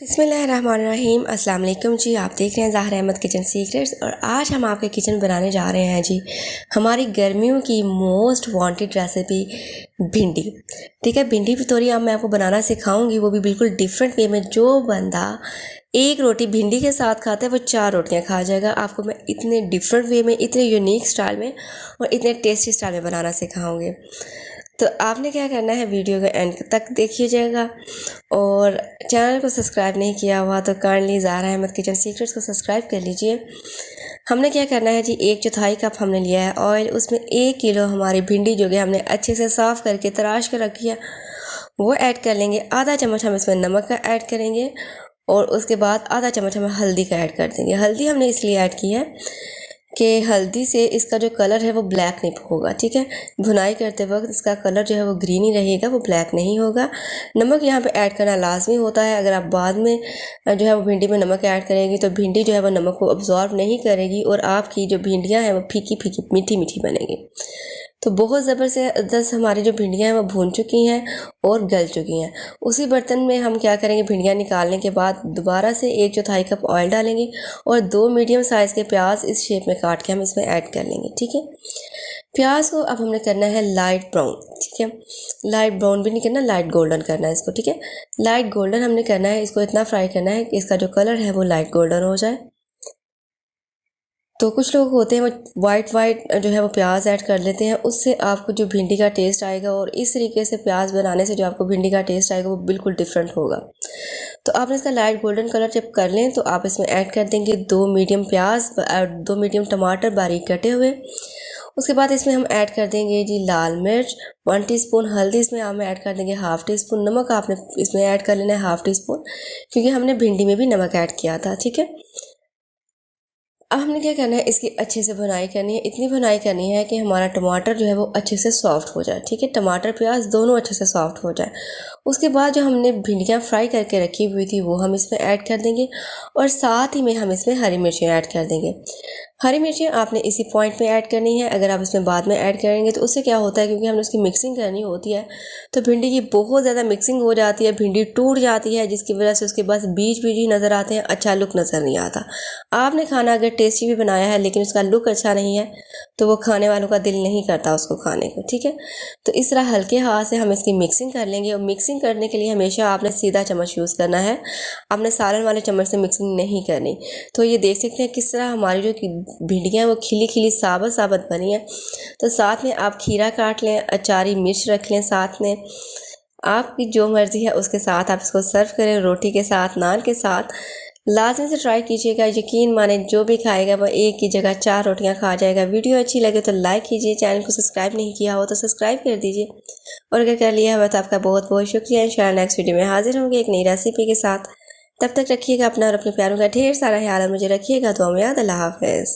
बिस्मिल्लाहिर्रहमानिर्रहीम। अस्सलाम वालेकुम जी। आप देख रहे हैं ज़ाहरा अहमद किचन सीक्रेट्स और आज हम आपके किचन बनाने जा रहे हैं जी हमारी गर्मियों की मोस्ट वांटेड रेसिपी भिंडी। ठीक है, भिंडी पितौरी अब मैं आपको बनाना सिखाऊंगी, वो भी बिल्कुल डिफरेंट वे में। जो बंदा एक रोटी भिंडी के साथ खाता है वो 4 रोटियां खा जाएगा। आपको मैं इतने डिफरेंट वे में, इतने यूनिक स्टाइल में और इतने टेस्टी स्टाइल में बनाना सिखाऊंगी। तो आपने क्या करना है, वीडियो का एंड तक देखिएगा और चैनल को सब्सक्राइब नहीं किया हुआ तो kindly Zahra Ahmad kitchen secrets को सब्सक्राइब कर लीजिए। हमने क्या करना है जी, 1/4 कप हमने लिया है ऑयल, उसमें 1 किलो हमारी भिंडी जो कि हमने अच्छे से साफ़ करके तराश कर रखी है वो ऐड कर लेंगे। आधा चम्मच हम इसमें नमक का ऐड करेंगे और उसके बाद आधा चम्मच हम हल्दी का ऐड कर देंगे। हल्दी हमने इसलिए ऐड की है कि हल्दी से इसका जो कलर है वो ब्लैक नहीं होगा। ठीक है, भुनाई करते वक्त इसका कलर जो है वो ग्रीन ही रहेगा, वो ब्लैक नहीं होगा। नमक यहाँ पे ऐड करना लाजमी होता है। अगर आप बाद में जो है वो भिंडी में नमक ऐड करेंगी तो भिंडी जो है वो नमक को अब्जॉर्व नहीं करेगी और आपकी जो भिंडियाँ हैं वो फीकी फीकी मीठी मीठी बनेगी। तो बहुत ज़बरदस्त हमारी जो भिंडियाँ हैं वो भून चुकी हैं और गल चुकी हैं। उसी बर्तन में हम क्या करेंगे, भिंडियाँ निकालने के बाद दोबारा से 1/4 कप ऑयल डालेंगे और 2 मीडियम साइज़ के प्याज इस शेप में काट के हम इसमें ऐड कर लेंगे। ठीक है, प्याज को अब हमने करना है लाइट ब्राउन। ठीक है, लाइट ब्राउन भी नहीं करना, लाइट गोल्डन करना है इसको। ठीक है, लाइट गोल्डन हमने करना है, इसको इतना फ्राई करना है कि इसका जो कलर है वो लाइट गोल्डन हो जाए। तो कुछ लोग होते हैं वो वाइट जो है वो प्याज ऐड कर लेते हैं, उससे आपको जो भिंडी का टेस्ट आएगा और इस तरीके से प्याज बनाने से जो आपको भिंडी का टेस्ट आएगा वो बिल्कुल डिफरेंट होगा। तो आपने इसका लाइट गोल्डन कलर जब कर लें तो आप इसमें ऐड कर देंगे 2 मीडियम प्याज और 2 मीडियम टमाटर बारीक कटे हुए। उसके बाद इसमें हम ऐड कर देंगे जी लाल मिर्च 1 टीस्पून, हल्दी इसमें हम ऐड कर देंगे हाफ़ टी स्पून, नमक आपने इसमें ऐड कर लेना है हाफ़ टी स्पून, क्योंकि हमने भिंडी में भी नमक ऐड किया था। ठीक है, अब हमने क्या करना है, इसकी अच्छे से भुनाई करनी है। इतनी भुनाई करनी है कि हमारा टमाटर जो है वो अच्छे से सॉफ्ट हो जाए। ठीक है, टमाटर प्याज दोनों अच्छे से सॉफ्ट हो जाए। उसके बाद जो हमने भिंडियाँ फ्राई करके रखी हुई थी वो हम इसमें ऐड कर देंगे और साथ ही में हम इसमें हरी मिर्चें ऐड कर देंगे। हरी मिर्चें आपने इसी पॉइंट में ऐड करनी है। अगर आप इसमें बाद में ऐड करेंगे तो उससे क्या होता है, क्योंकि हमने उसकी मिक्सिंग करनी होती है तो भिंडी की बहुत ज़्यादा मिक्सिंग हो जाती है, भिंडी टूट जाती है, जिसकी वजह से उसके पास बीज बीज ही नज़र आते हैं, अच्छा लुक नज़र नहीं आता। आपने खाना अगर टेस्टी भी बनाया है लेकिन उसका लुक अच्छा नहीं है तो वो खाने वालों का दिल नहीं करता उसको खाने को। ठीक है, तो इस तरह हल्के हाथ से हम इसकी मिक्सिंग कर लेंगे और मिक्सिंग करने के लिए हमेशा आपने सीधा चम्मच यूज़ करना है, आपने सालन वाले चम्मच से मिक्सिंग नहीं करनी। तो ये देख सकते हैं किस तरह हमारी जो भिंडियाँ वो खिली खिली साबत साबत बनी है। तो साथ में आप खीरा काट लें, अचारी मिर्च रख लें साथ में, आपकी जो मर्ज़ी है उसके साथ आप इसको सर्व करें, रोटी के साथ, नान के साथ। लाजमी से ट्राई कीजिएगा, यकीन माने जो भी खाएगा वो एक की जगह 4 रोटियां खा जाएगा। वीडियो अच्छी लगे तो लाइक कीजिए, चैनल को सब्सक्राइब नहीं किया हो तो सब्सक्राइब कर दीजिए और अगर कर लिया हुआ तो आपका बहुत बहुत शुक्रिया। इंशाल्लाह नेक्स्ट वीडियो में हाजिर होंगे एक नई रेसिपी के साथ। तब तक रखिएगा अपना और अपने प्यारों का ढेर सारा ख्याल, मुझे रखिएगा। तो याद, अल्लाह हाफ़िज़।